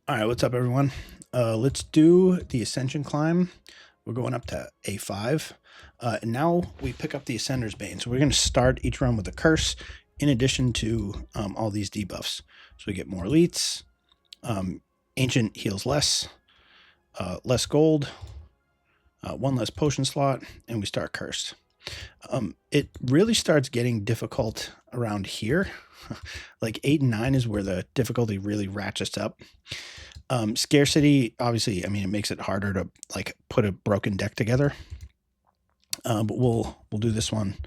All right, what's up, everyone? Let's do the Ascension climb. We're going up to A5. And now we pick up the Ascender's Bane. So we're going to start each run with a curse in addition to all these debuffs. So we get more elites. Ancient heals less. Less gold. One less potion slot. And we start cursed. It really starts getting difficult around here. Like 8 and 9 is where the difficulty really ratchets up. Scarcity, obviously, I mean, it makes it harder to like put a broken deck together. But we'll do this one.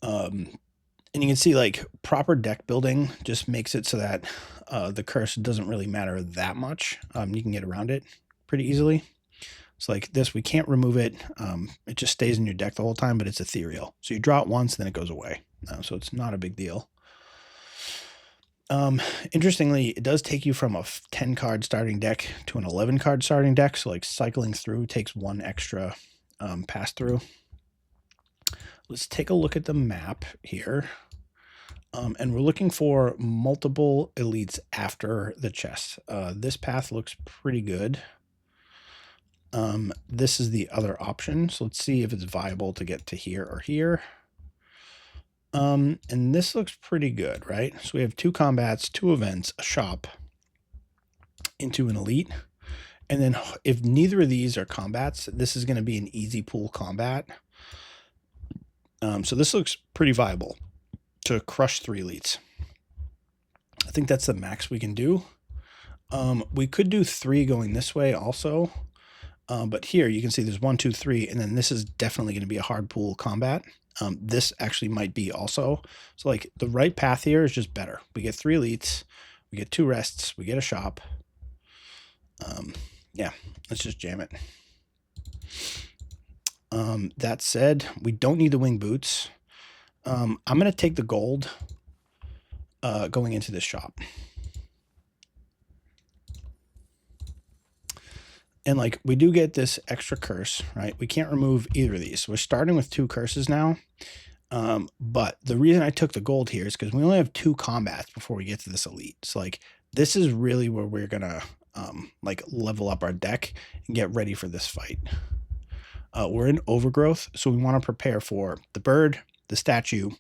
And you can see like proper deck building just makes it so that the curse doesn't really matter that much. You can get around it pretty easily. So like this, we can't remove it. It just stays in your deck the whole time, but it's ethereal. So you draw it once, then it goes away. So it's not a big deal. Interestingly, it does take you from a 10 card starting deck to an 11 card starting deck. So like cycling through takes one extra pass through. Let's take a look at the map here. And we're looking for multiple elites after the chest. This path looks pretty good. This is the other option. So let's see if it's viable to get to here or here. And this looks pretty good, right? So we have 2 combats, 2 events, a shop, into an elite. And then if neither of these are combats, this is going to be an easy pool combat. So this looks pretty viable to crush 3 elites. I think that's the max we can do. We could do 3 going this way also. But here you can see there's 1, 2, 3, and then this is definitely going to be a hard pool combat. This actually might be also. So like the right path here is just better. We get 3 elites, we get 2 rests, we get a shop. Yeah, let's just jam it. That said, we don't need the wing boots. I'm going to take the gold going into this shop. And like we do get this extra curse, right? We can't remove either of these. So we're starting with 2 curses now. But the reason I took the gold here is because we only have 2 combats before we get to this elite. So like this is really where we're gonna like level up our deck and get ready for this fight. We're in overgrowth, so we want to prepare for the bird, the statue,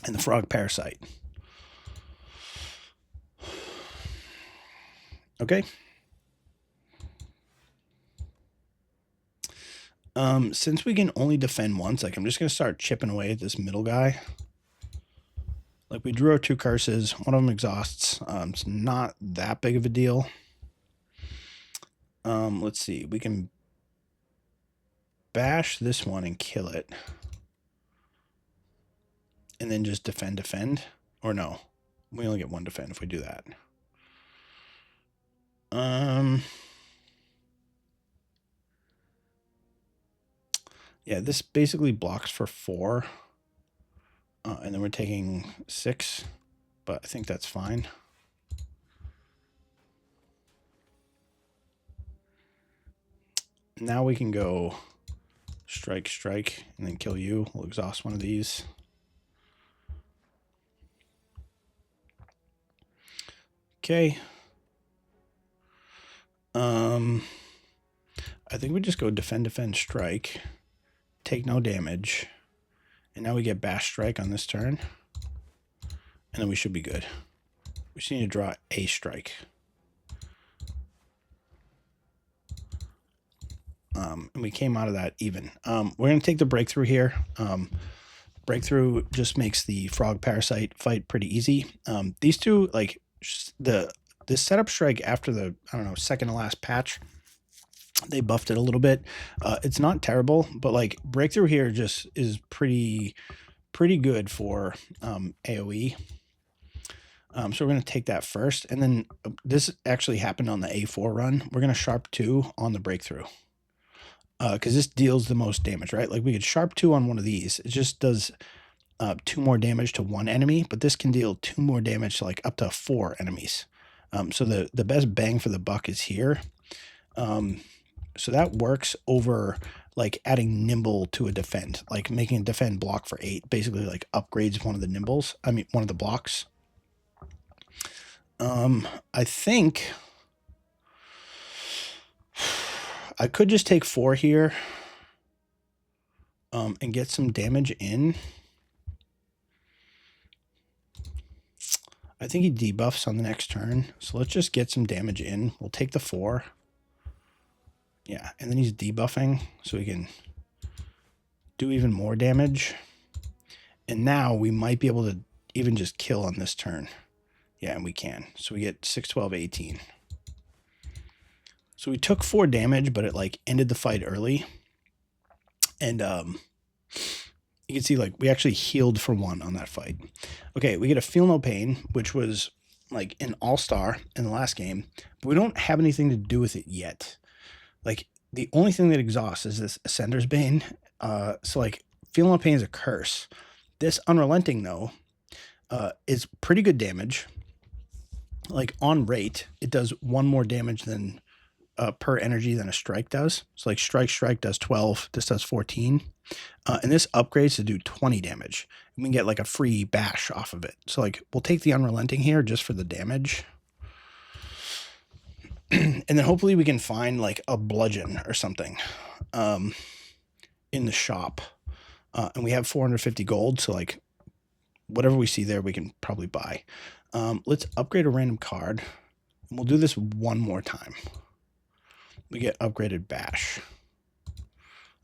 and the frog parasite. Okay. Since we can only defend once, like I'm just going to start chipping away at this middle guy. Like we drew our 2 curses, one of them exhausts. It's not that big of a deal. Let's see, we can bash this one and kill it. And then just defend. Or no, we only get 1 defend if we do that. Yeah, this basically blocks for 4. And then we're taking 6, but I think that's fine. Now we can go strike, and then kill you. We'll exhaust one of these. Okay. I think we just go defend, strike. Take no damage. And now we get bash strike on this turn. And then we should be good. We just need to draw a strike. And we came out of that even. We're going to take the breakthrough here. Breakthrough just makes the frog parasite fight pretty easy. These 2, like this setup strike after the, I don't know, second to last patch, they buffed it a little bit. It's not terrible, but like breakthrough here just is pretty good for AoE. So we're going to take that first. And then this actually happened on the A4 run. We're going to sharp 2 on the breakthrough. Because this deals the most damage, right? Like we could sharp 2 on one of these. It just does 2 more damage to 1 enemy, but this can deal 2 more damage to like up to 4 enemies. So the best bang for the buck is here. So that works over like adding nimble to a defend, like making a defend block for 8, basically like upgrades one of the nimbles. I mean, one of the blocks. I think I could just take 4 here and get some damage in. I think he debuffs on the next turn, so let's just get some damage in. We'll take the 4. Yeah, and then he's debuffing, so we can do even more damage. And now we might be able to even just kill on this turn. Yeah, and we can. So we get 6, 12, 18. So we took 4 damage, but it like ended the fight early. And you can see like we actually healed for 1 on that fight. Okay, we get a Feel No Pain, which was like an all-star in the last game, but we don't have anything to do with it yet. Like the only thing that exhausts is this Ascender's Bane. So like Feel No Pain is a curse. This Unrelenting though is pretty good damage. Like on rate, it does 1 more damage than per energy than a strike does. So like strike does 12. This does 14. And this upgrades to do 20 damage. We can get like a free bash off of it. So like we'll take the Unrelenting here just for the damage. And then hopefully we can find like a bludgeon or something in the shop. And we have 450 gold. So like whatever we see there, we can probably buy. Let's upgrade a random card. And we'll do this 1 more time. We get upgraded bash.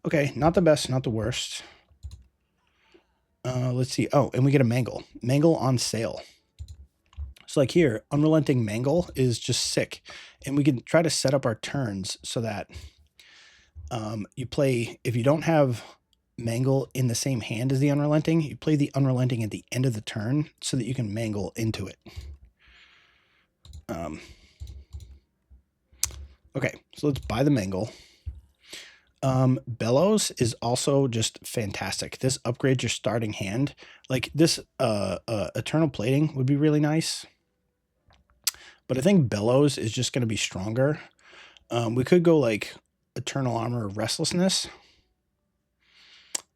Okay, not the best, not the worst. Let's see. Oh, and we get a Mangle. Mangle on sale. So like here, Unrelenting Mangle is just sick. And we can try to set up our turns so that you play, if you don't have Mangle in the same hand as the Unrelenting, you play the Unrelenting at the end of the turn so that you can Mangle into it. Okay, so let's buy the Mangle. Bellows is also just fantastic. This upgrades your starting hand. Like this Eternal Plating would be really nice. But I think Bellows is just going to be stronger. We could go like Eternal Armor Restlessness.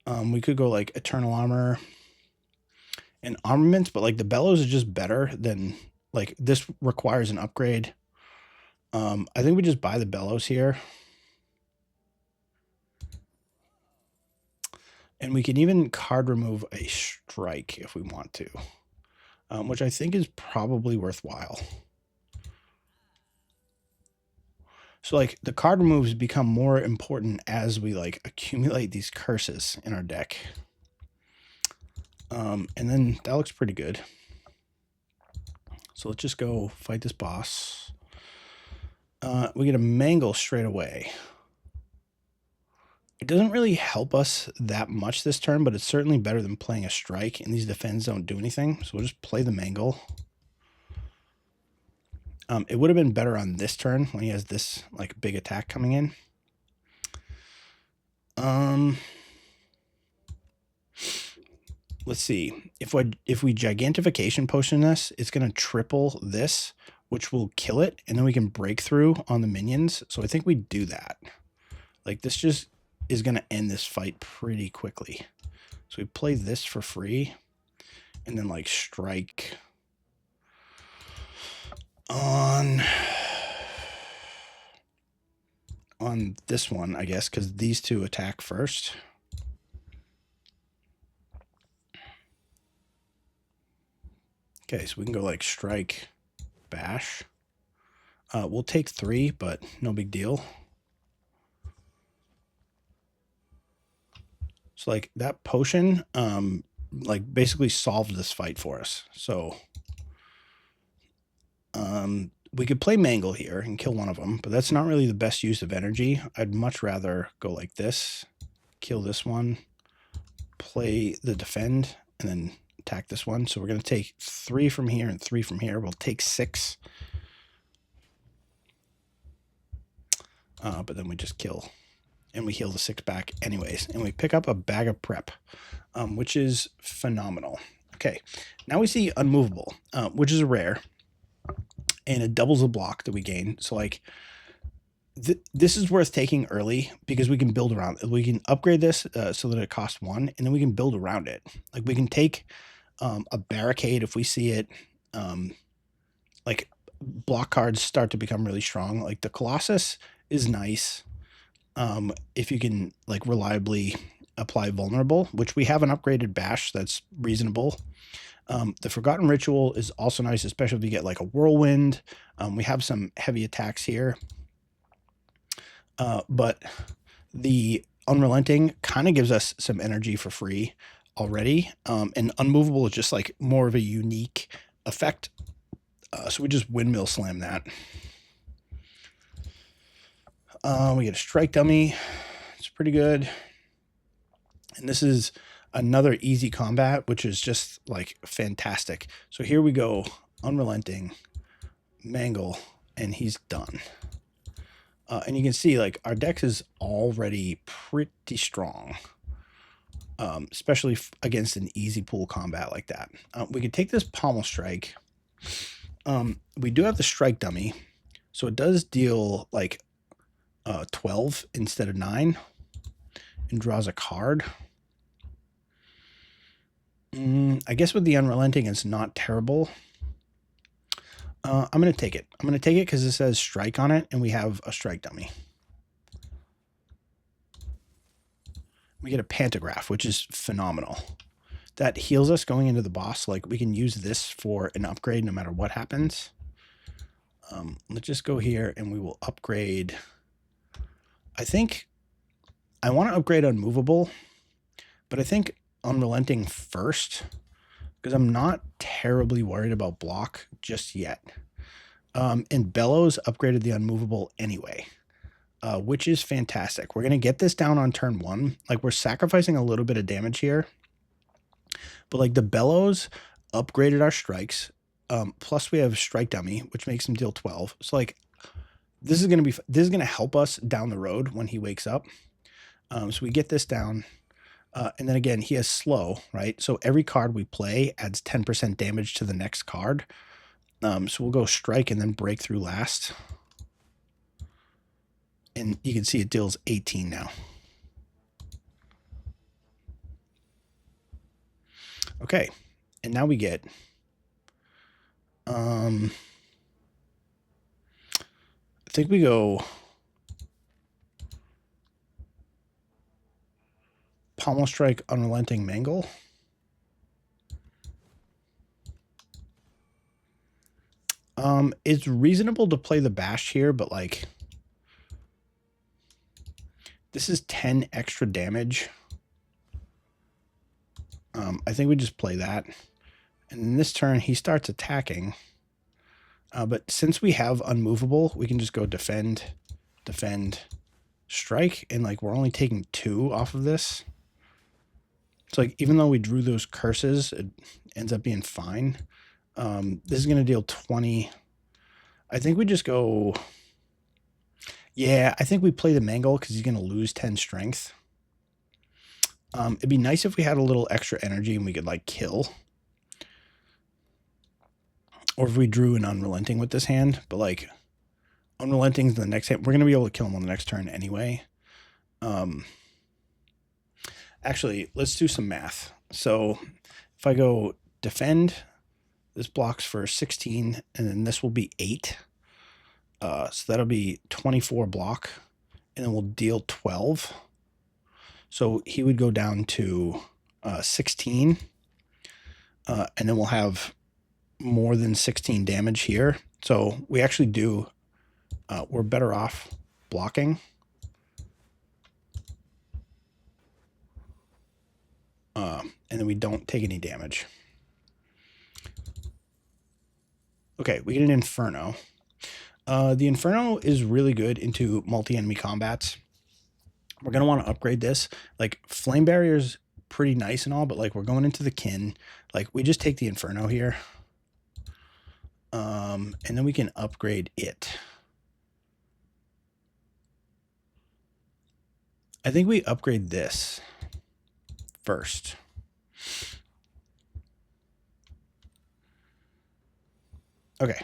We could go like Eternal Armor and Armaments, but like the Bellows is just better than like this requires an upgrade. I think we just buy the Bellows here. And we can even card remove a strike if we want to, which I think is probably worthwhile. So like the card removes become more important as we like accumulate these curses in our deck. And then that looks pretty good. So let's just go fight this boss. We get a Mangle straight away. It doesn't really help us that much this turn, but it's certainly better than playing a strike, and these defends don't do anything. So we'll just play the Mangle. It would have been better on this turn when he has this like big attack coming in. Let's see. If we Gigantification Potion this, it's going to triple this, which will kill it, and then we can break through on the minions. So I think we do that. Like this just is going to end this fight pretty quickly. So we play this for free, and then like strike on this one, I guess, because these two attack first. Okay, so we can go like strike, bash. We'll take 3, but no big deal. So like that potion, like basically solved this fight for us. So we could play Mangle here and kill one of them, but that's not really the best use of energy. I'd much rather go like this, kill this one, play the defend, and then attack this one. So we're going to take 3 from here and 3 from here. We'll take 6. But then we just kill. And we heal the 6 back anyways. And we pick up a bag of prep, which is phenomenal. Okay, now we see Unmovable, which is a rare. And it doubles the block that we gain. So like this is worth taking early because we can build around it. We can upgrade this so that it costs 1, and then we can build around it. Like we can take a barricade if we see it. Like block cards start to become really strong. Like the Colossus is nice, if you can like reliably apply vulnerable, which we have an upgraded bash that's reasonable. The Forgotten Ritual is also nice, especially if you get like a whirlwind. We have some heavy attacks here. But the Unrelenting kind of gives us some energy for free already. And Unmovable is just like more of a unique effect. So we just windmill slam that. We get a strike dummy. It's pretty good. And this is another easy combat, which is just like fantastic. So here we go. Unrelenting, mangle, and he's done. And you can see like our deck is already pretty strong, especially against an easy pool combat like that. We could take this pommel strike. We do have the strike dummy, so it does deal like 12 instead of 9 and draws a card. I guess with the Unrelenting, it's not terrible. I'm going to take it. I'm going to take it because it says strike on it, and we have a strike dummy. We get a Pantograph, which is phenomenal. That heals us going into the boss. Like, we can use this for an upgrade no matter what happens. Let's just go here, and we will upgrade. I think I want to upgrade Unmovable, but I think Unrelenting first, because I'm not terribly worried about block just yet. And Bellows upgraded the Unmovable anyway, which is fantastic. We're going to get this down on turn 1. Like, we're sacrificing a little bit of damage here, but like the Bellows upgraded our strikes. Plus we have strike dummy, which makes him deal 12. So like this is going to help us down the road when he wakes up. So we get this down. And then again, he has slow, right? So every card we play adds 10% damage to the next card. So we'll go strike and then break through last. And you can see it deals 18 now. Okay. And now we get I think we go Pommel Strike, Unrelenting, Mangle. It's reasonable to play the bash here, but like this is 10 extra damage. I think we just play that. And in this turn, he starts attacking. But since we have Unmovable, we can just go defend, defend, strike, and like we're only taking 2 off of this. So like even though we drew those curses, it ends up being fine. This is going to deal 20. I think we just go... Yeah, I think we play the Mangle because he's going to lose 10 strength. It'd be nice if we had a little extra energy and we could like kill. Or if we drew an Unrelenting with this hand. But like Unrelenting's the next hand. We're going to be able to kill him on the next turn anyway. Actually, let's do some math. So if I go defend, this blocks for 16, and then this will be 8. So that'll be 24 block, and then we'll deal 12. So he would go down to 16, and then we'll have more than 16 damage here. So we actually do, we're better off blocking. And then we don't take any damage. Okay, we get an Inferno. The Inferno is really good into multi-enemy combats. We're going to want to upgrade this. Like, Flame Barrier's pretty nice and all, but like we're going into the kin. Like, we just take the Inferno here. And then we can upgrade it. I think we upgrade this first. Okay.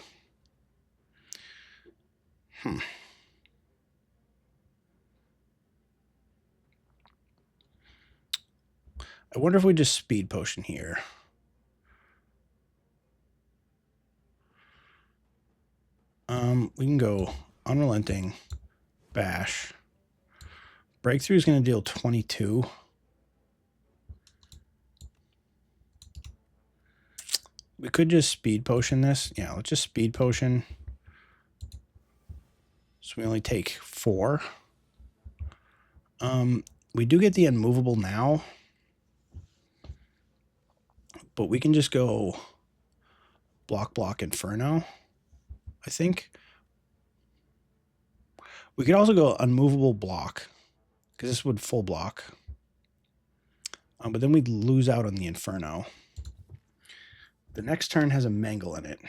I wonder if we just speed potion here. We can go Unrelenting, bash, Breakthrough is going to deal 22. We could just speed potion this. Yeah, let's just speed potion. So we only take 4. We do get the unmovable now, but we can just go block Inferno, I think. We could also go unmovable block, because this would full block. But then we'd lose out on the Inferno. The next turn has a Mangle in it.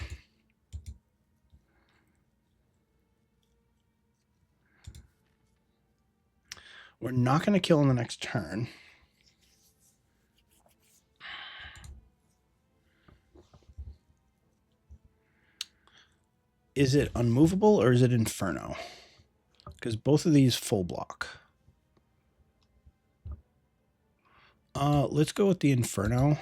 We're not going to kill in the next turn. Is it unmovable or is it Inferno? Because both of these full block. Let's go with the Inferno.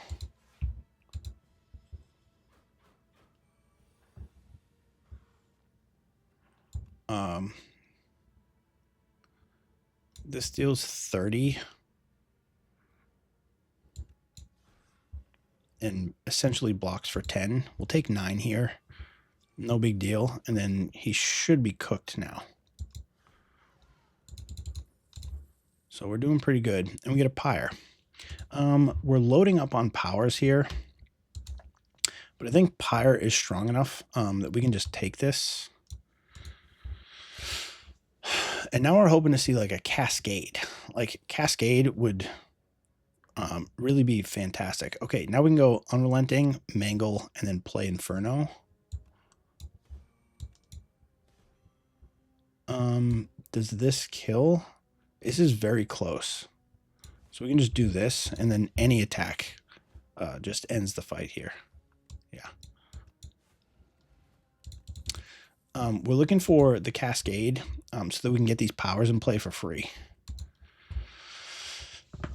This deals 30. And essentially blocks for 10. We'll take 9 here. No big deal. And then he should be cooked now. So we're doing pretty good. And we get a Pyre. We're loading up on powers here. But I think Pyre is strong enough that we can just take this. And now we're hoping to see like a Cascade. Like Cascade would really be fantastic. Okay, now we can go Unrelenting, Mangle, and then play Inferno. Does this kill? This is very close. So we can just do this, and then any attack just ends the fight here. Yeah. We're looking for the Cascade so that we can get these powers in play for free.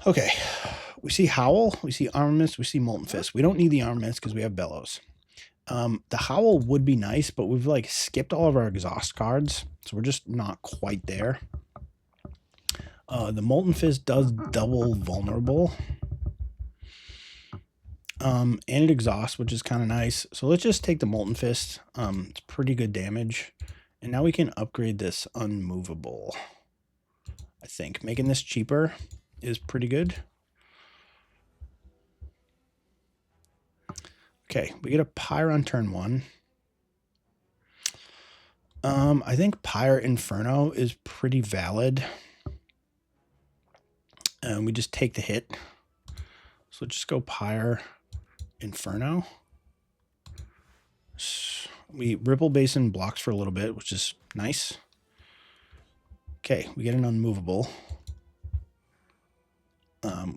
Okay. We see Howl, we see Armaments, we see Molten Fist. We don't need the Armaments because we have Bellows. The Howl would be nice, but we've like skipped all of our exhaust cards, so we're just not quite there. The Molten Fist does double vulnerable. And it exhausts, which is kind of nice. So let's just take the Molten Fist. It's pretty good damage. And now we can upgrade this unmovable. I think making this cheaper is pretty good. Okay, we get a Pyre on turn 1. I think Pyre Inferno is pretty valid. And we just take the hit. So just go Pyre Inferno. We Ripple Basin blocks for a little bit, which is nice. Okay, we get an unmovable.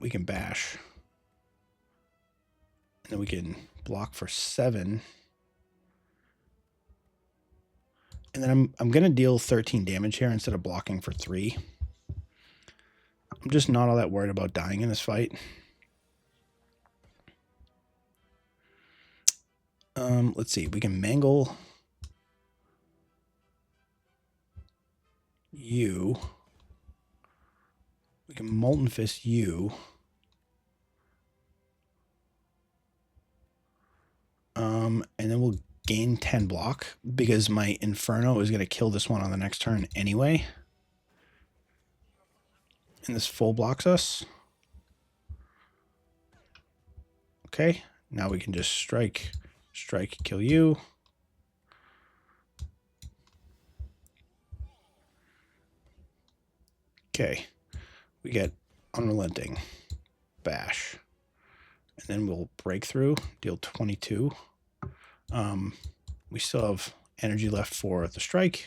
We can bash. And then we can block for 7. And then I'm going to deal 13 damage here instead of blocking for 3. I'm just not all that worried about dying in this fight. Let's see. We can Mangle you. We can Molten Fist you. And then we'll gain 10 block because my Inferno is going to kill this one on the next turn anyway. And this full blocks us. Okay, now we can just strike, kill you. Okay, we get Unrelenting, bash. And then we'll break through, deal 22. We still have energy left for the strike.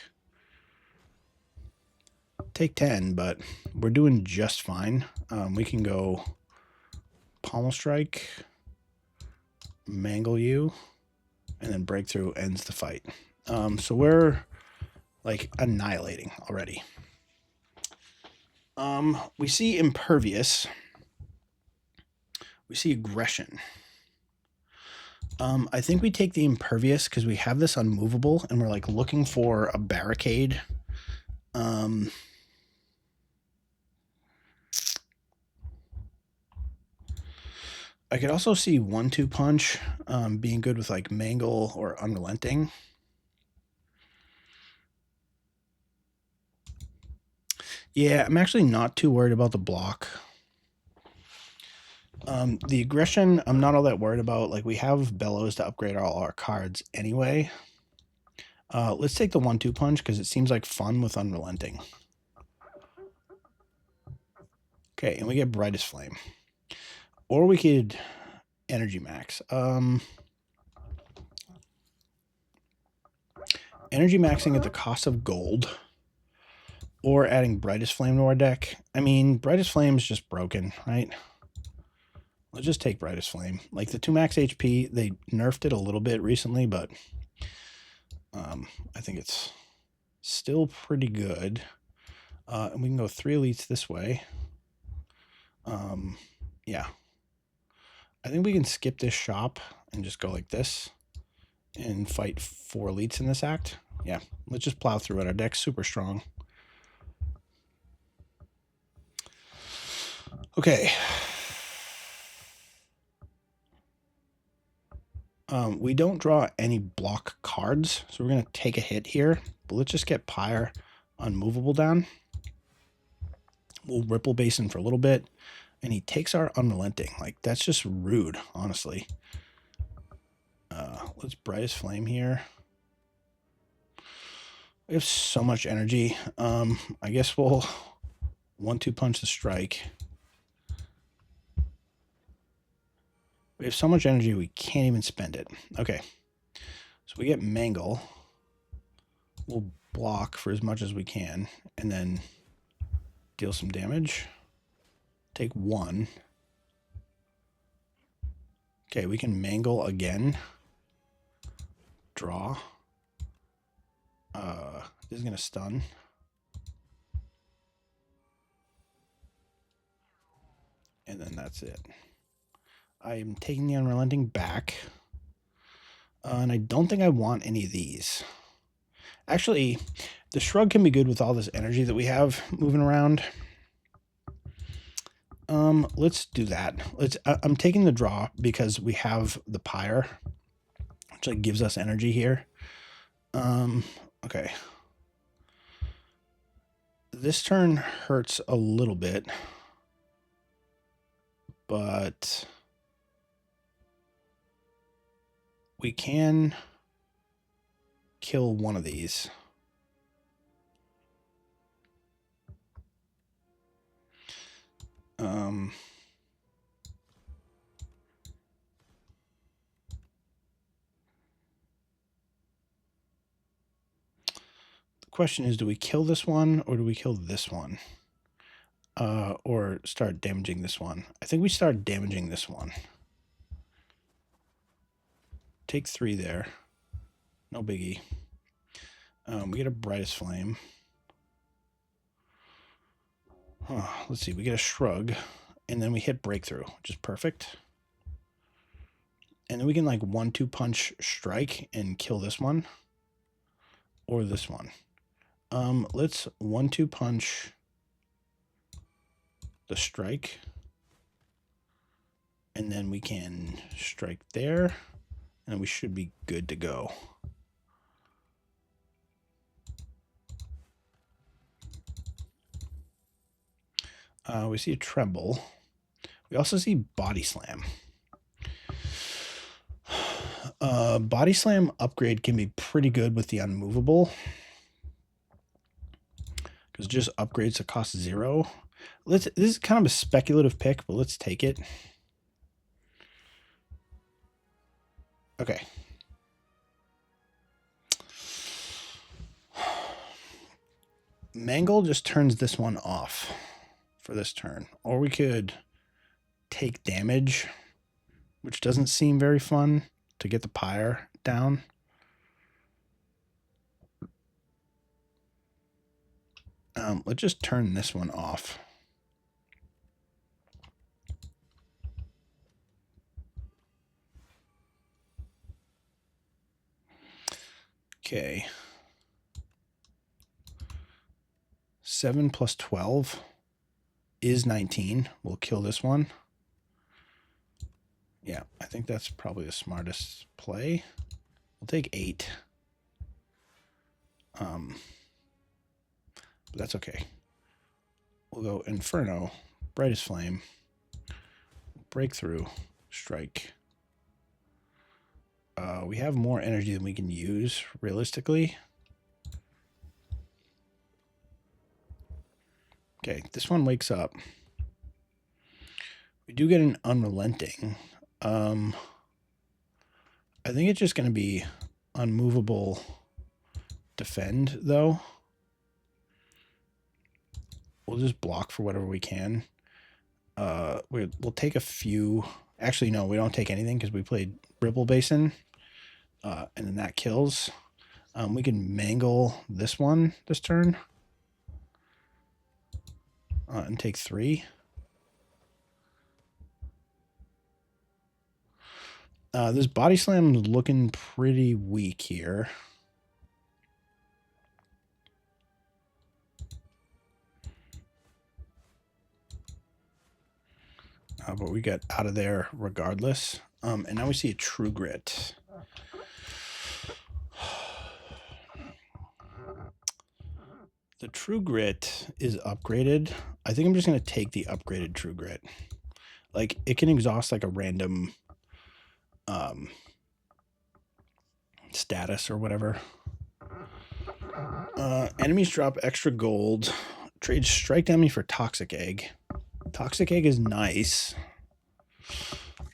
Take 10, but we're doing just fine. We can go Pommel Strike, Mangle you, and then Breakthrough ends the fight. So we're like annihilating already. We see Impervious. We see Aggression. I think we take the Impervious because we have this unmovable and we're like looking for a barricade. I could also see 1-2 punch being good with like Mangle or Unrelenting. Yeah, I'm actually not too worried about the block. The aggression, I'm not all that worried about. Like, we have Bellows to upgrade all our cards anyway. Let's take the 1-2 punch because it seems like fun with Unrelenting. Okay, and we get Brightest Flame. Or we could Energy Max. Energy Maxing at the cost of gold. Or adding Brightest Flame to our deck. I mean, Brightest Flame is just broken, right? Let's just take Brightest Flame. Like, the 2 max HP, they nerfed it a little bit recently, but I think it's still pretty good. And we can go 3 elites this way. Yeah. I think we can skip this shop and just go like this and fight 4 elites in this act. Yeah, let's just plow through it. Our deck's super strong. Okay. We don't draw any block cards, so we're going to take a hit here. But let's just get Pyre Unmovable down. We'll Ripple Basin for a little bit. And he takes our Unrelenting. Like, that's just rude, honestly. Let's Brightest Flame here. We have so much energy. I guess we'll 1-2 punch the strike. We have so much energy we can't even spend it. Okay. So we get Mangle. We'll block for as much as we can. And then deal some damage. Take 1. Okay, we can Mangle again. Draw. This is going to stun. And then that's it. I am taking the Unrelenting back. And I don't think I want any of these. Actually, the Shrug can be good with all this energy that we have moving around. Let's do that. I'm taking the draw because we have the Pyre, which like gives us energy here. Okay. This turn hurts a little bit, but we can kill one of these. The question is, do we kill this one or do we kill this one? Or start damaging this one? I think we start damaging this one. Take 3 there. No biggie. We get a Brightest Flame. Let's see. We get a Shrug. And then we hit Breakthrough, which is perfect. And then we can like 1-2 punch strike and kill this one. Or this one. Let's 1-2 punch the strike. And then we can strike there. And we should be good to go. We see a Tremble. We also see Body Slam. Body Slam upgrade can be pretty good with the Unmovable. Because it just upgrades to cost 0. This is kind of a speculative pick, but let's take it. Okay. Mangle just turns this one off for this turn. Or we could take damage, which doesn't seem very fun, to get the Pyre down. Let's just turn this one off. Okay. 7 plus 12 is 19. We'll kill this one. Yeah, I think that's probably the smartest play. We'll take 8. But that's okay. We'll go Inferno, Brightest Flame, Breakthrough, Strike. We have more energy than we can use, realistically. Okay, this one wakes up. We do get an Unrelenting. I think it's just going to be Unmovable Defend, though. We'll just block for whatever we can. We'll take a few. Actually, no, we don't take anything because we played Ripple Basin. And then that kills. We can mangle this one this turn. And take 3. This Body Slam is looking pretty weak here. But we got out of there regardless. And now we see a True Grit. The True Grit is upgraded. I think I'm just going to take the upgraded True Grit. Like, it can exhaust like a random status or whatever. Enemies drop extra gold. Trade Strike Dummy for Toxic Egg. Toxic Egg is nice.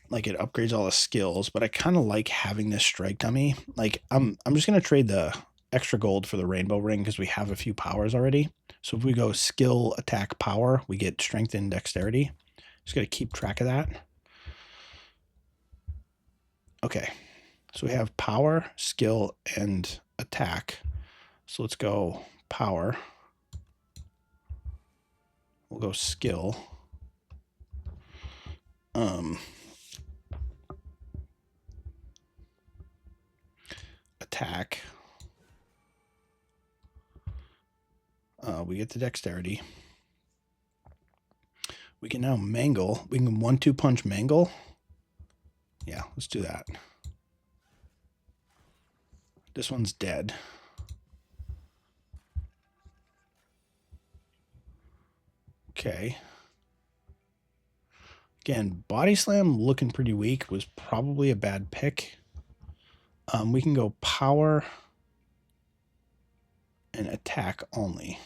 Like, it upgrades all the skills, but I kind of like having this Strike Dummy. Like, I'm just going to trade the extra gold for the Rainbow Ring because we have a few powers already. So if we go skill, attack, power, we get strength and dexterity. Just got to keep track of that. Okay. So we have power, skill, and attack. So let's go power. We'll go skill. Attack. We get the dexterity. We can now mangle. We can 1-2 punch mangle. Yeah, let's do that. This one's dead. Okay. Again, Body Slam looking pretty weak. Was probably a bad pick. We can go power and attack only.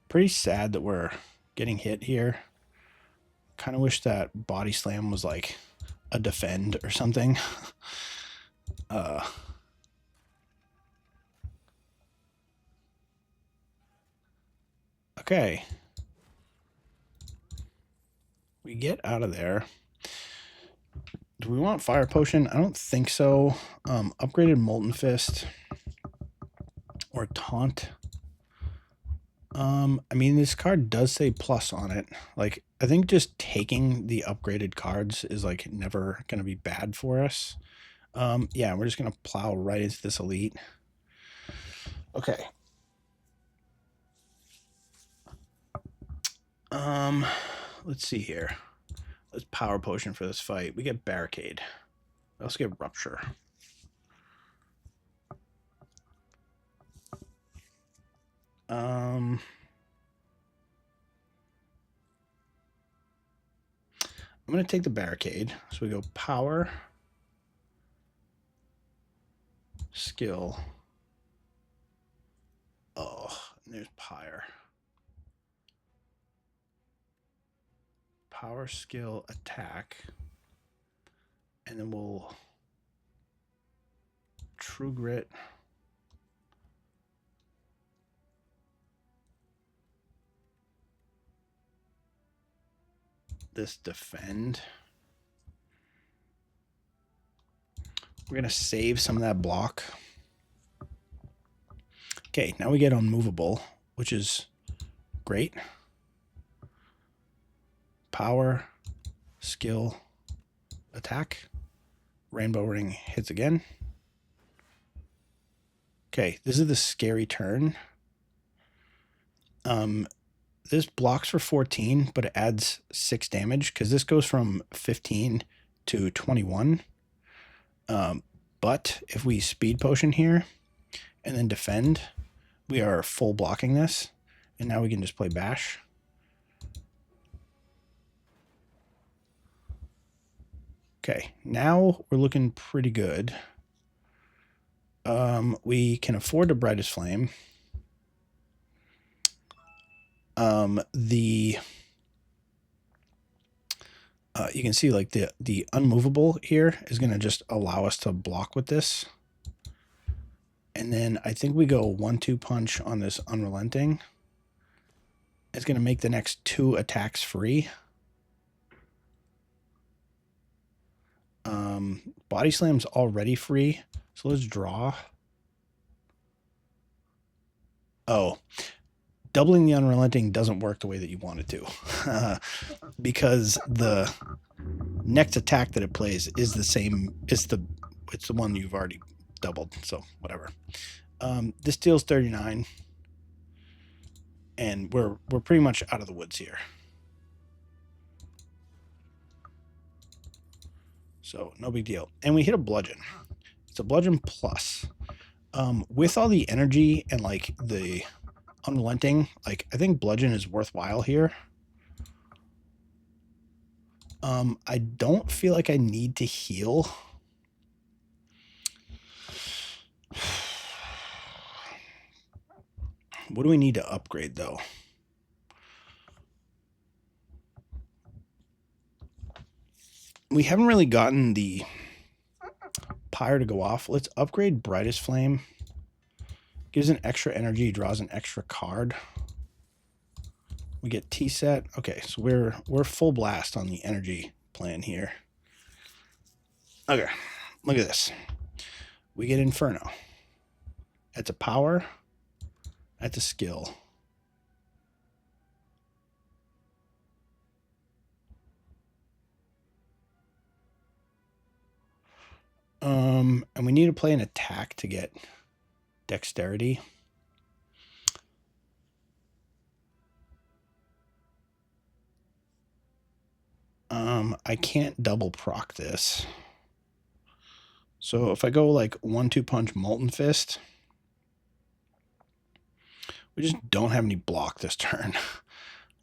Pretty sad that we're getting hit here. Kind of wish that Body Slam was like a defend or something. Okay. We get out of there. Do we want Fire Potion? I don't think so. Upgraded Molten Fist or Taunt. I mean, this card does say plus on it. Like, I think just taking the upgraded cards is like never going to be bad for us. Yeah, we're just going to plow right into this elite. Okay. Let's see here. Let's Power Potion for this fight. We get Barricade. We also get Rupture. I'm going to take the Barricade. So we go Power, Skill. Oh, and there's Pyre. Power, Skill, Attack. And then we'll True Grit. This defend. We're going to save some of that block. Okay, now we get unmovable, which is great. Power, skill, attack. Rainbow Ring hits again. Okay, this is the scary turn. This blocks for 14, but it adds 6 damage because this goes from 15 to 21. But if we speed potion here and then defend, we are full blocking this. And now we can just play bash. Okay, now we're looking pretty good. We can afford the brightest flame. You can see like the unmovable here is going to just allow us to block with this. And then I think we go 1-2 punch on this unrelenting. It's going to make the next 2 attacks free. Body slam's already free, so let's draw. Oh, doubling the unrelenting doesn't work the way that you want it to, because the next attack that it plays is the same. It's the one you've already doubled. So whatever. This deals 39, and we're pretty much out of the woods here. So no big deal. And we hit a bludgeon. It's a bludgeon plus. With all the energy and like the unrelenting, like I think bludgeon is worthwhile here. I don't feel like I need to heal. What do we need to upgrade though? We haven't really gotten the pyre to go off. Let's upgrade brightest flame. Gives an extra energy, draws an extra card. We get T set. Okay, so we're full blast on the energy plan here. Okay, look at this. We get Inferno. That's a power. That's a skill. And we need to play an attack to get dexterity. I can't double proc this. So if I go like 1-2 punch Molten Fist, we just don't have any block this turn.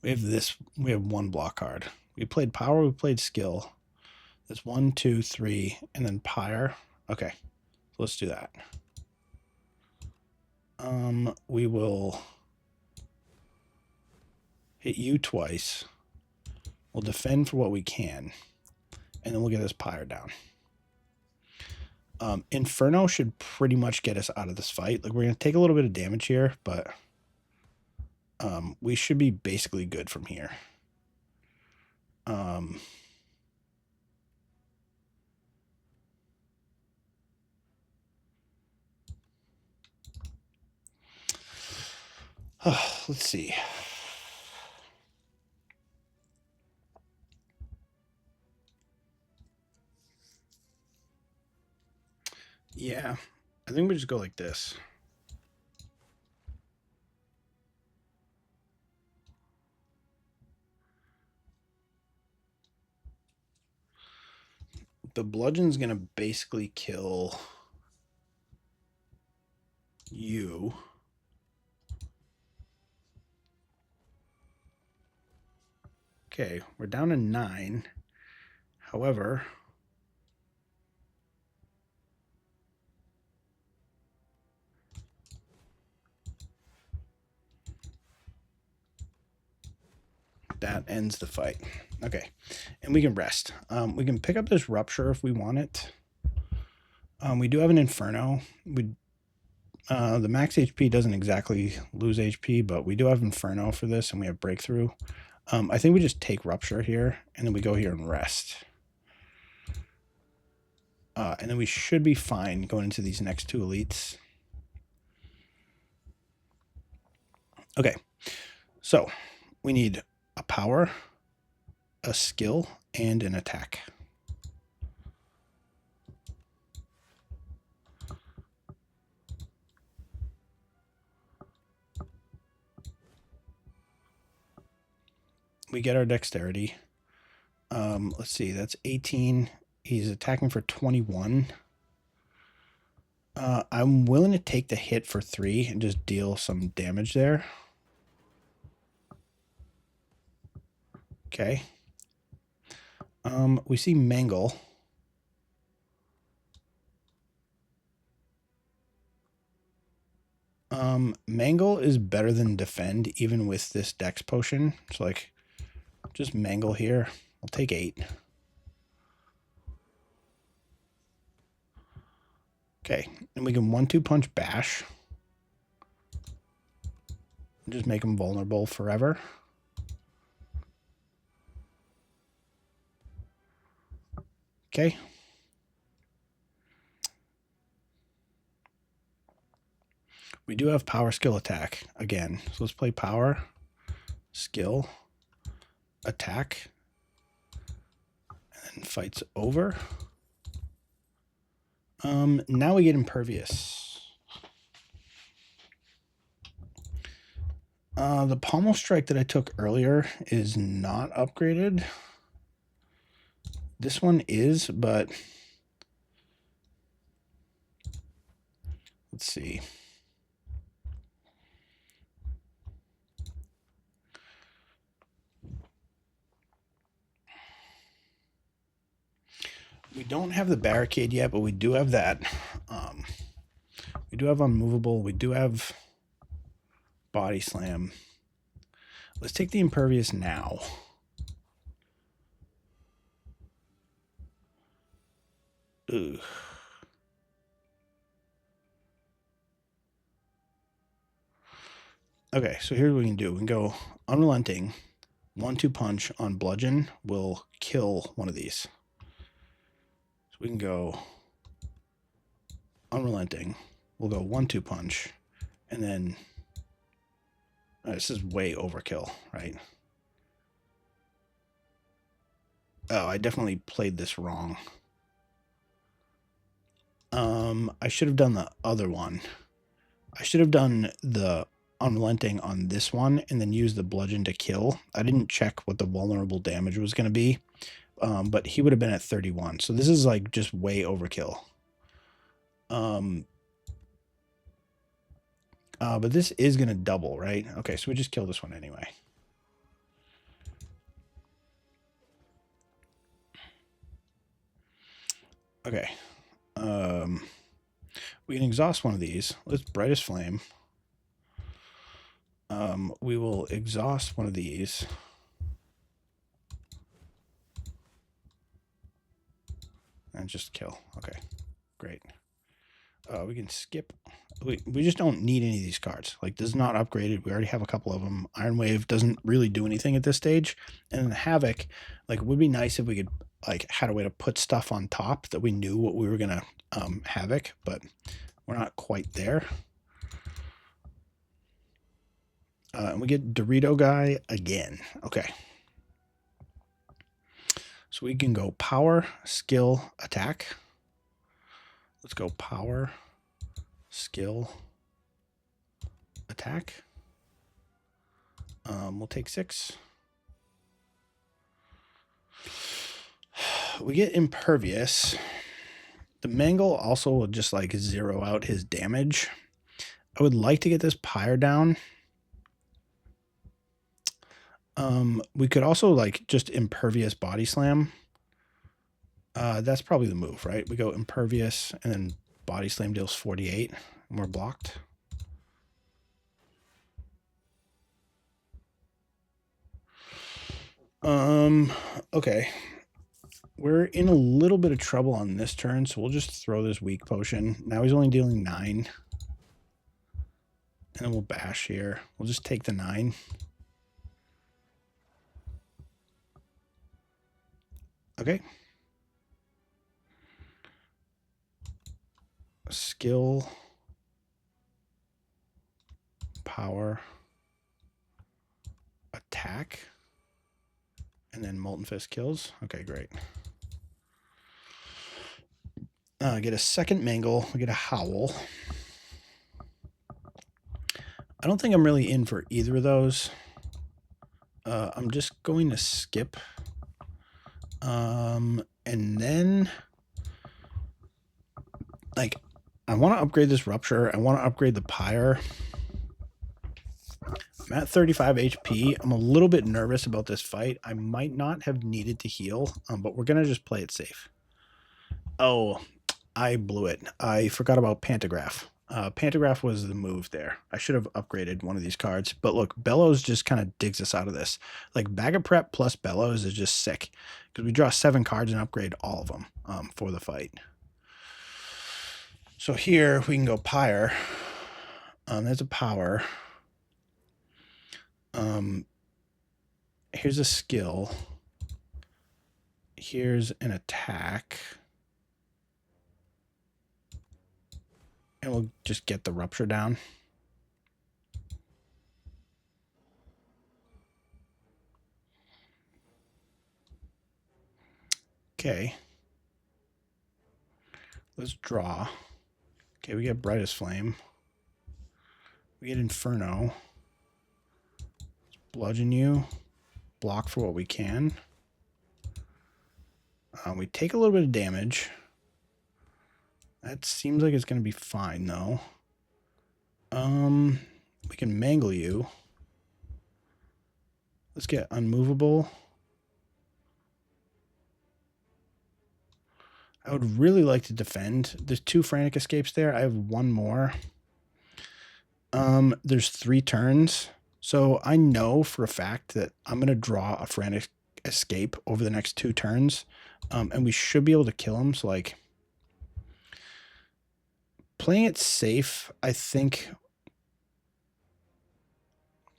We have 1 block card. We played power, we played skill. That's 1, 2, 3, and then pyre. Okay, so let's do that. We will hit you twice. We'll defend for what we can, and then we'll get this pyre down. Inferno should pretty much get us out of this fight. Like we're gonna take a little bit of damage here, but we should be basically good from here. Let's see. Yeah, I think we just go like this. The bludgeon's gonna basically kill you. Okay, we're down to 9. However, that ends the fight. Okay, and we can rest. We can pick up this rupture if we want it. We do have an Inferno. The max HP doesn't exactly lose HP, but we do have Inferno for this, and we have Breakthrough. I think we just take Rupture here, and then we go here and rest. And then we should be fine going into these next 2 elites. Okay, so we need a power, a skill, and an attack. we get our dexterity. Let's see, that's 18. He's attacking for 21. I'm willing to take the hit for 3 and just deal some damage there. Okay. We see Mangle. Mangle is better than Defend, even with this Dex potion. So, like, just Mangle here. I'll take 8. Okay, and we can 1-2 punch Bash. Just make him vulnerable forever. Okay. We do have power, skill, attack again. So let's play power, skill, attack, and fight's over. Now we get impervious. The pommel strike that I took earlier is not upgraded. This one is, but let's see. We don't have the barricade yet, but we do have that. We do have unmovable. We do have body slam. Let's take the impervious now. Ugh. Okay, so here's what we can do. We can go unrelenting. 1-2 punch on bludgeon will kill one of these. So we can go unrelenting. We'll go 1-2 punch, and then this is way overkill, right? Oh, I definitely played this wrong. I should have done the other one. I should have done the unrelenting on this one and then use the bludgeon to kill. I didn't check what the vulnerable damage was going to be, but he would have been at 31. So this is like just way overkill. But this is going to double, right? Okay, so we just kill this one anyway. Okay. We can exhaust one of these. Let's brightest flame. We will exhaust one of these. And just kill. Okay, great. We can skip. We just don't need any of these cards. Like, this is not upgraded. We already have a couple of them. Iron Wave doesn't really do anything at this stage. And then Havoc, like, it would be nice if we could, like, had a way to put stuff on top that we knew what we were going to Havoc, but we're not quite there. And we get Dorito Guy again. Okay. So we can go power, skill, attack. Let's go power, skill, attack. We'll take 6. We get impervious. The Mangle also will just like zero out his damage. I would like to get this Pyre down. We could also like just impervious body slam. That's probably the move, right? We go impervious and then body slam deals 48 and we're blocked. Okay. We're in a little bit of trouble on this turn, so we'll just throw this weak potion. Now he's only dealing 9. And then we'll bash here. We'll just take the 9. Okay. Skill, power, attack, and then Molten Fist kills. Okay, great. Get a second Mangle. We get a Howl. I don't think I'm really in for either of those. I'm just going to skip. And then, like, I want to upgrade this Rupture. I want to upgrade the Pyre. I'm at 35 HP. I'm a little bit nervous about this fight. I might not have needed to heal, but we're going to just play it safe. Oh, I blew it. I forgot about Pantograph. Pantograph was the move there. I should have upgraded one of these cards. But look, Bellows just kind of digs us out of this. Like, Bag of Prep plus Bellows is just sick. Because we draw 7 cards and upgrade all of them for the fight. So here we can go Pyre. There's a power. Here's a skill. Here's an attack. And we'll just get the Rupture down. Okay. Let's draw. Okay, we get Brightest Flame. We get Inferno. Let's bludgeon you. Block for what we can. We take a little bit of damage. That seems like it's going to be fine, though. We can mangle you. Let's get Unmovable. I would really like to defend. There's 2 Frantic Escapes there. I have 1 more. There's 3 turns. So I know for a fact that I'm going to draw a Frantic Escape over the next 2 turns. And we should be able to kill him. So, like, playing it safe, I think.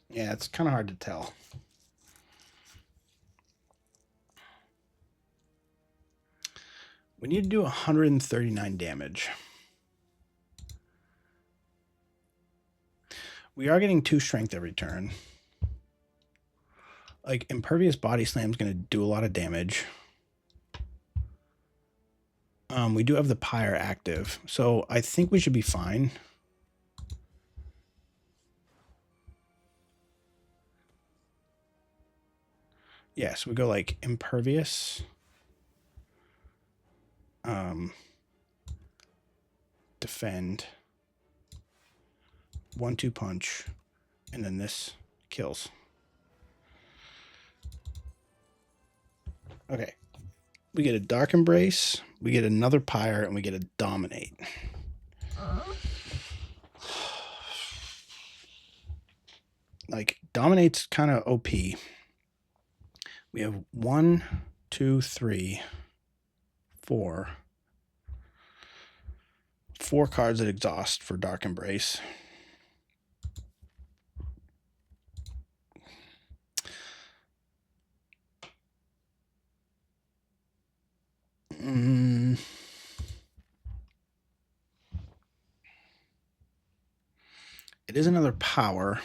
Yeah, it's kind of hard to tell. We need to do 139 damage. We are getting 2 strength every turn. Like, Impervious Body Slam is going to do a lot of damage. We do have the Pyre active, so I think we should be fine. Yeah, so we go like Impervious. Defend. 1-2 punch. And then this kills. Okay. We get a Dark Embrace, we get another Pyre, and we get a Dominate. Like, Dominate's kind of OP. We have 1, 2, 3, 4. 4 cards that exhaust for Dark Embrace. It is another power.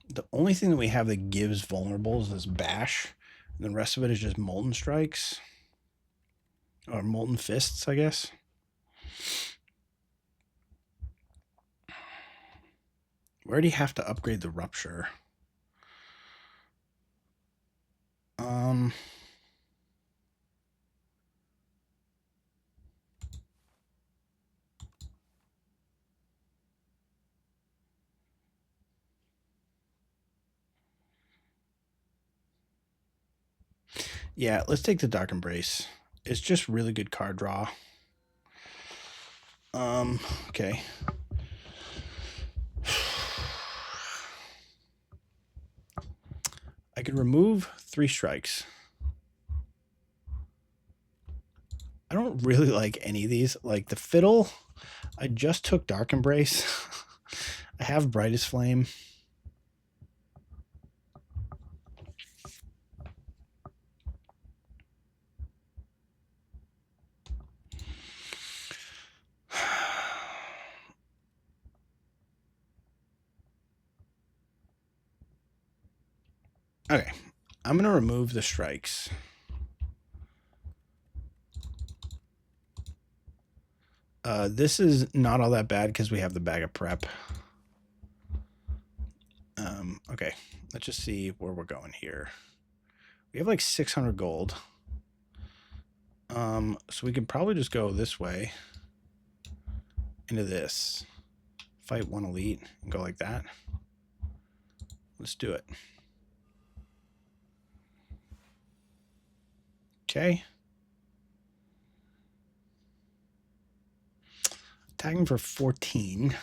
The only thing that we have that gives vulnerables is this Bash. And the rest of it is just Molten Strikes. Or Molten Fists, I guess. We already have to upgrade the Rupture. Yeah, let's take the Dark Embrace. It's just really good card draw. Okay. I could remove 3 strikes. I don't really like any of these. Like the Fiddle, I just took Dark Embrace. I have Brightest Flame. Okay, I'm going to remove the strikes. This is not all that bad because we have the bag of prep. Okay, let's just see where we're going here. We have like 600 gold. So we can probably just go this way into this. Fight one elite and go like that. Let's do it. Okay. Attacking for 14.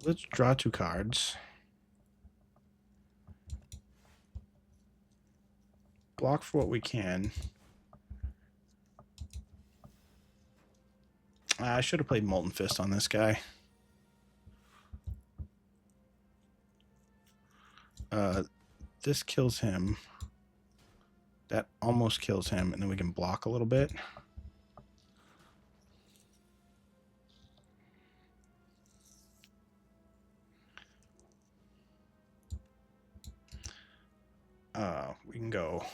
Let's draw 2 cards. Block for what we can. I should have played Molten Fist on this guy. This kills him. That almost kills him, and then we can block a little bit. We can go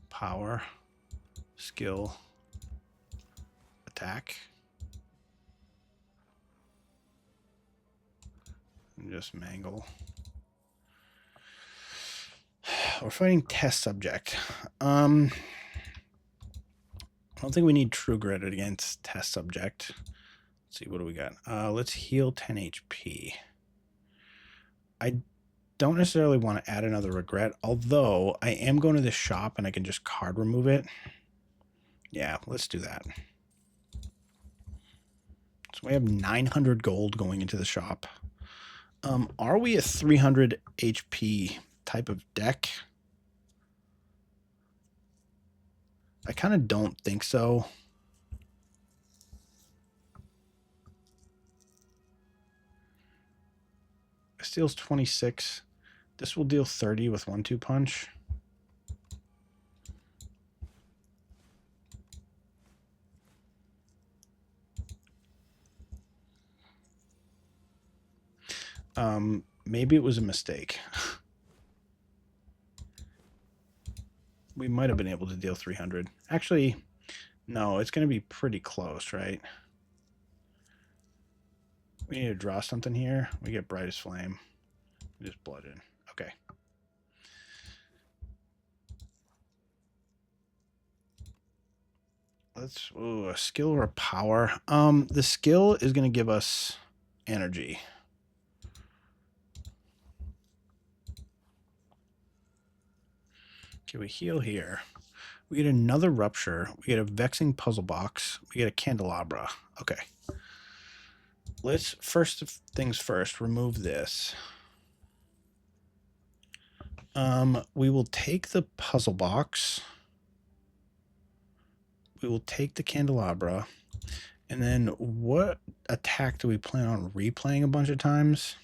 power, skill, attack, and just mangle. We're fighting test subject. I don't think we need true grit against test subject. Let's see, what do we got? Let's heal 10 HP. I don't necessarily want to add another regret, although I am going to the shop and I can just card remove it. Yeah, let's do that. So we have 900 gold going into the shop. Are we a 300 HP type of deck? I kind of don't think so. Steals 26. This will deal 30 with 1-2 punch. Maybe it was a mistake. We might have been able to deal 300. Actually, no, it's going to be pretty close, right? We need to draw something here. We get Brightest Flame. Just bludgeon. Okay. Let's, ooh, a skill or a power. The skill is going to give us energy. Okay, we heal here. We get another Rupture. We get a Vexing Puzzle Box. We get a Candelabra. Okay. Let's, first things first, remove this. We will take the Puzzle Box. We will take the Candelabra. And then what attack do we plan on replaying a bunch of times?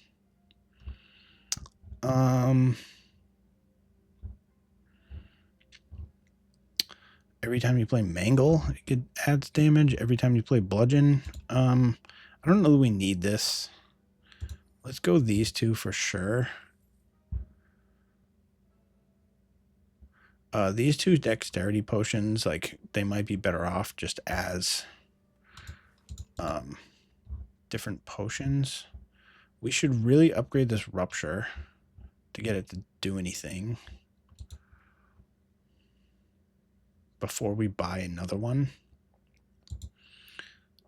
Every time you play Mangle, it adds damage. Every time you play Bludgeon. I don't know that we need this. Let's go these two for sure. These two dexterity potions, like, they might be better off just as different potions. We should really upgrade this Rupture to get it to do anything before we buy another one.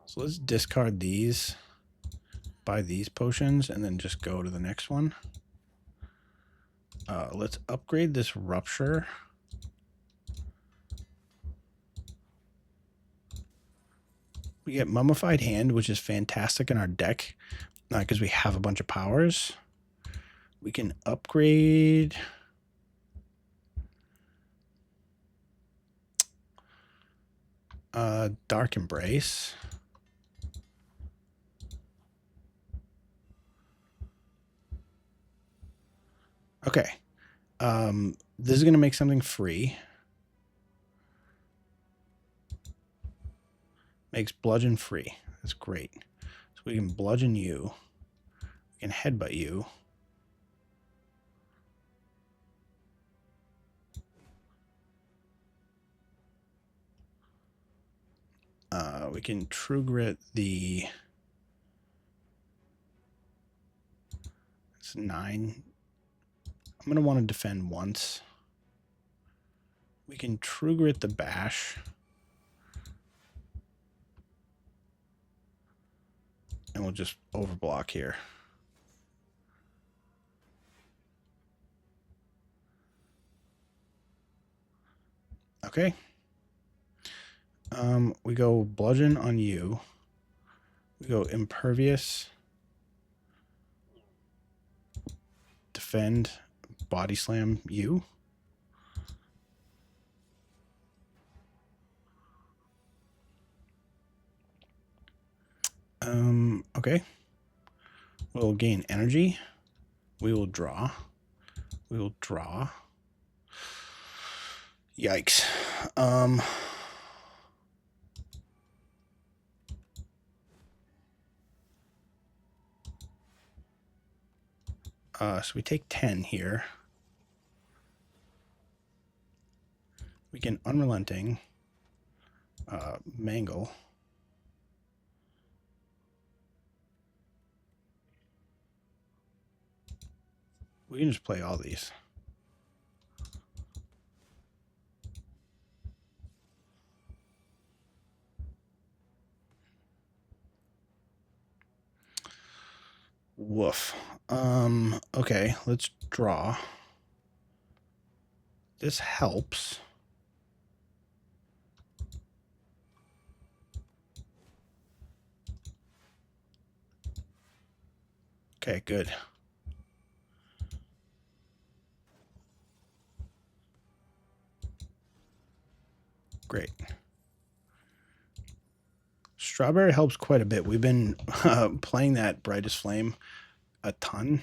So let's discard these, buy these potions, and then just go to the next one. Let's upgrade this Rupture. We get Mummified Hand, which is fantastic in our deck because we have a bunch of powers. We can upgrade Dark Embrace. Okay. This is going to make something free. Makes bludgeon free. That's great. So we can bludgeon you. We can headbutt you. We can True Grit the... It's 9. I'm going to want to defend once. We can True Grit the Bash. And we'll just overblock here. Okay. We go Bludgeon on you. We go Impervious. Defend. Body Slam you. Okay. We'll gain energy. We will draw. We will draw. Yikes. So we take 10 here. We can Unrelenting. Mangle. We can just play all these. Woof. Okay, let's draw. This helps. Okay, good. Great. Strawberry helps quite a bit. We've been playing that Brightest Flame a ton.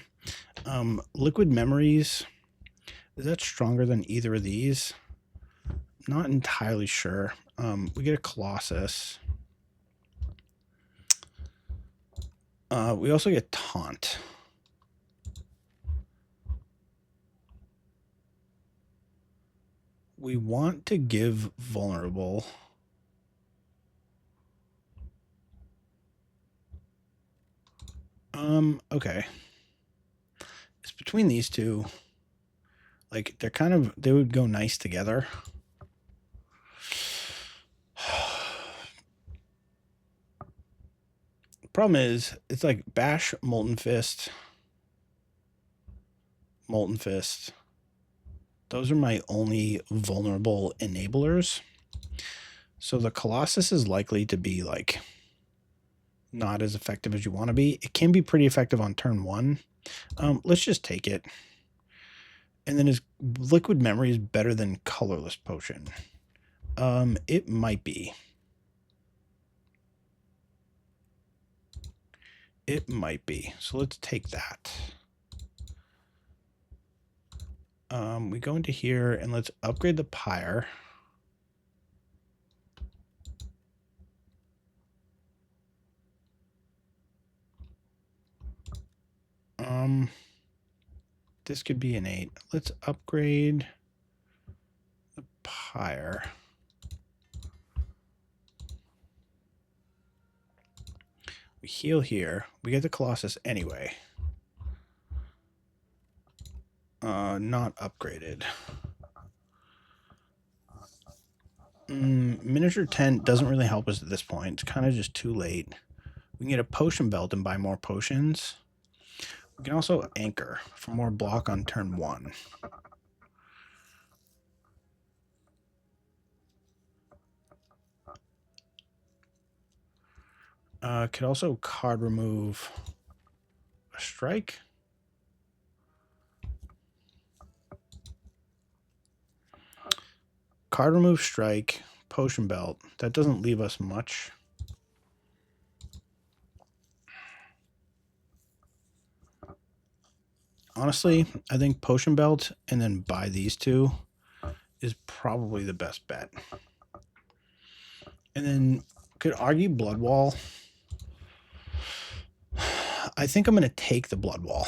Liquid Memories, is that stronger than either of these? Not entirely sure. We get a Colossus. We also get Taunt. We want to give Vulnerable. Okay. It's between these two. Like, they're kind of, they would go nice together. Problem is, it's like Bash, Molten Fist, Molten Fist. Those are my only vulnerable enablers. So the Colossus is likely to be like not as effective as you want to be. It can be pretty effective on turn 1. Let's just take it. And then is Liquid Memory is better than Colorless Potion? It might be. It might be. So let's take that. We go into here and let's upgrade the Pyre. This could be an 8. Let's upgrade the Pyre. We heal here. We get the Colossus anyway. Not upgraded. Miniature Tent doesn't really help us at this point. It's kind of just too late. We can get a Potion Belt and buy more potions. We can also Anchor for more block on turn 1. Could also card remove a Strike. Card remove Strike, Potion Belt. That doesn't leave us much. Honestly, I think Potion Belt and then buy these two is probably the best bet. And then could argue Blood Wall. I think I'm going to take the Blood Wall.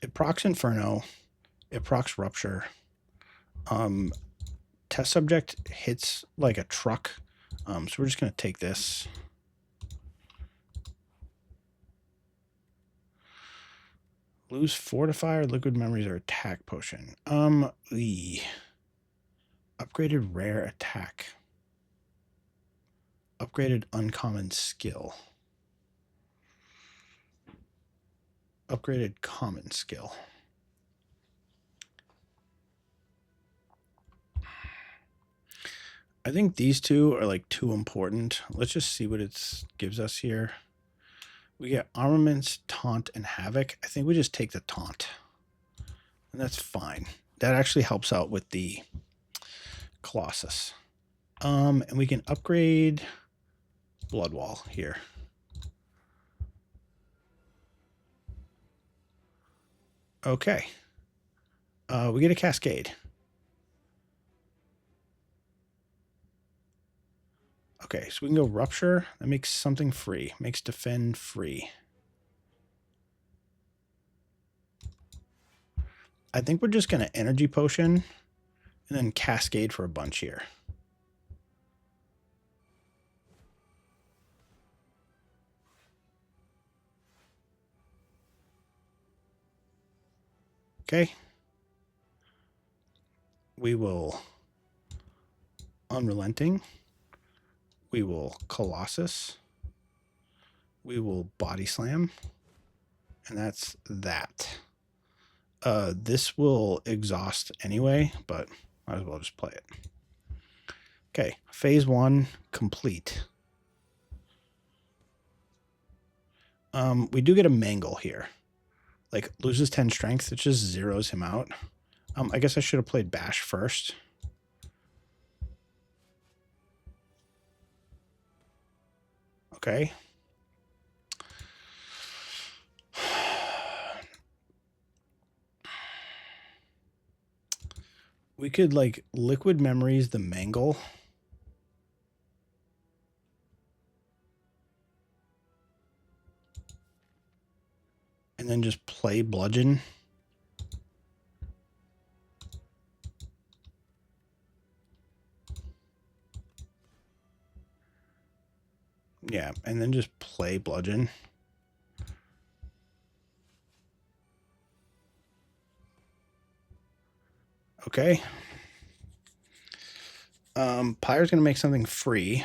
It procs Inferno. It procs Rupture. test subject hits like a truck. So we're just going to take this. Lose fortifier, liquid memories, or attack potion. The upgraded rare attack. Upgraded uncommon skill. Upgraded common skill. I think these two are like too important. Let's just see what it gives us here. We get armaments, taunt, and havoc. I think we just take the taunt. And that's fine. That actually helps out with the Colossus. And we can upgrade Bloodwall here. Okay. We get a Cascade. Okay, so we can go Rupture. That makes something free. Makes Defend free. I think we're just going to Energy Potion and then Cascade for a bunch here. Okay. We will Unrelenting. We will Colossus. We will Body Slam. And that's that. This will exhaust anyway, but might as well just play it. Okay, phase 1 complete. We do get a Mangle here. Like, loses 10 strength. It just zeroes him out. I guess I should have played Bash first. Okay. We could, like, Liquid Memories the Mangle. And then just play Bludgeon. Yeah, and then just play Bludgeon. Okay. Pyre's going to make something free.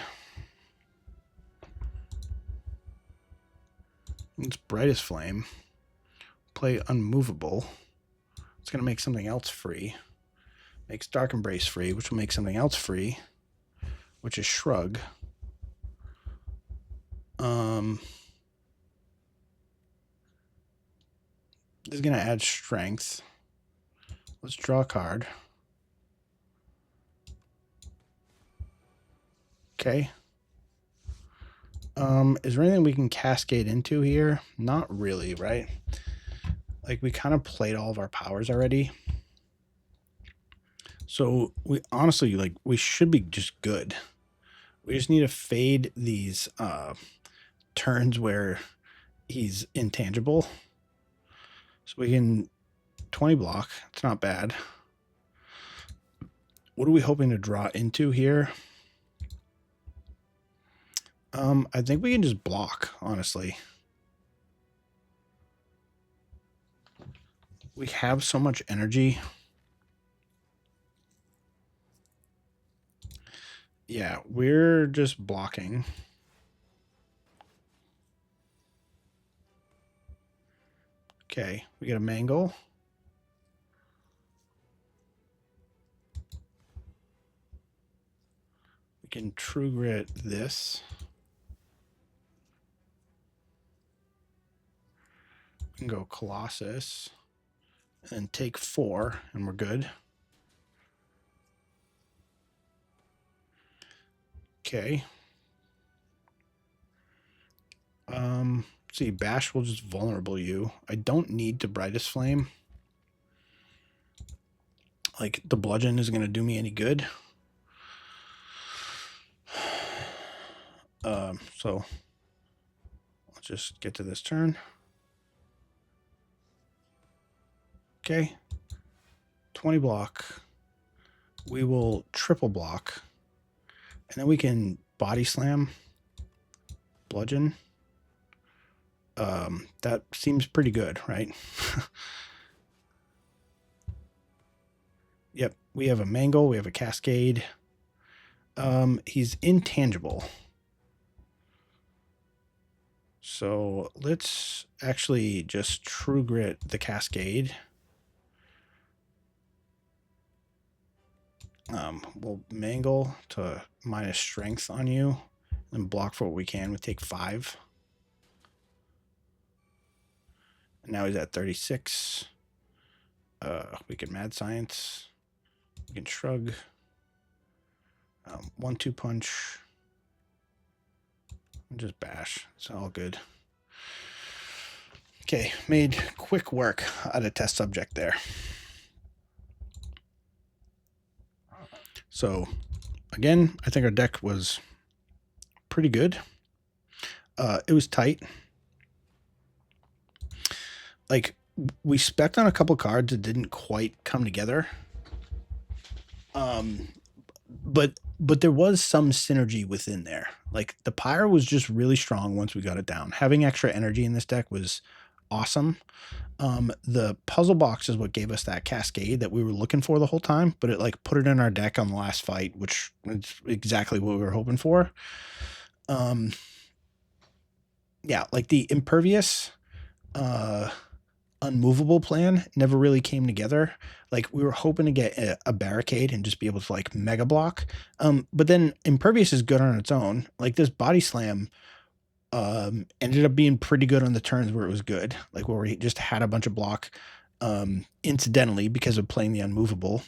It's Brightest Flame. Play Unmovable. It's going to make something else free. Makes Dark Embrace free, which will make something else free, which is Shrug. This is going to add Strength. Let's draw a card. Okay. Is there anything we can cascade into here? Not really, right? Like, we kind of played all of our powers already. So we honestly, like, we should be just good. We just need to fade these turns where he's intangible. So we can 20 block. It's not bad. What are we hoping to draw into here? I think we can just block, honestly. We have so much energy. Yeah, we're just blocking. Okay, we get a Mangle. We can True Grit this. We can go Colossus and take 4, and we're good. Okay. See, Bash will just vulnerable you. I don't need to Brightest Flame. Like, the Bludgeon isn't going to do me any good. So let's just get to this turn. Okay. 20 block. we will triple block, and then we can body slam, bludgeon. That seems pretty good, right? Yep, we have a mangle, we have a cascade. He's intangible. So let's actually just true grit the cascade. We'll mangle to minus strength on you and block for what we can. We take 5. And now he's at 36. We can mad science. We can shrug. 1-2 punch. And just bash. It's all good. Okay, made quick work out of test subject there. So, again, I think our deck was pretty good. It was tight. Like, we spec'd on a couple cards that didn't quite come together. But there was some synergy within there. Like, the Pyre was just really strong once we got it down. Having extra energy in this deck was awesome. The puzzle box is what gave us that cascade that we were looking for the whole time, but it like put it in our deck on the last fight, which is exactly what we were hoping for. Yeah, like the impervious, unmovable plan never really came together. Like we were hoping to get a barricade and just be able to like mega block. But then impervious is good on its own. Like this body slam ended up being pretty good on the turns where it was good, like where we just had a bunch of block incidentally because of playing the unmovable.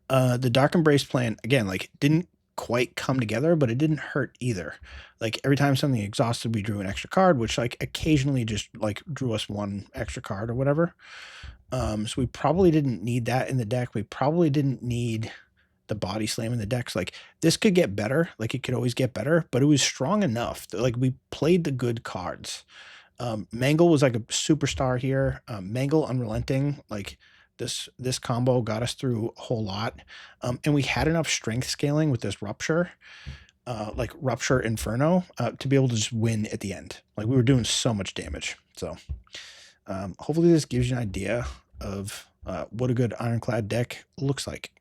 The Dark Embrace plan, again, like didn't quite come together, but it didn't hurt either. Like every time something exhausted, we drew an extra card, which like occasionally just like drew us one extra card or whatever. So we probably didn't need that in the deck. We probably didn't need the body slam in the decks. Like this could get better, like it could always get better, but it was strong enough that like we played the good cards. Mangle was like a superstar here. Mangle Unrelenting, like this combo got us through a whole lot. And we had enough strength scaling with this Rupture, like Rupture Inferno, to be able to just win at the end. Like we were doing so much damage. So hopefully this gives you an idea of what a good Ironclad deck looks like.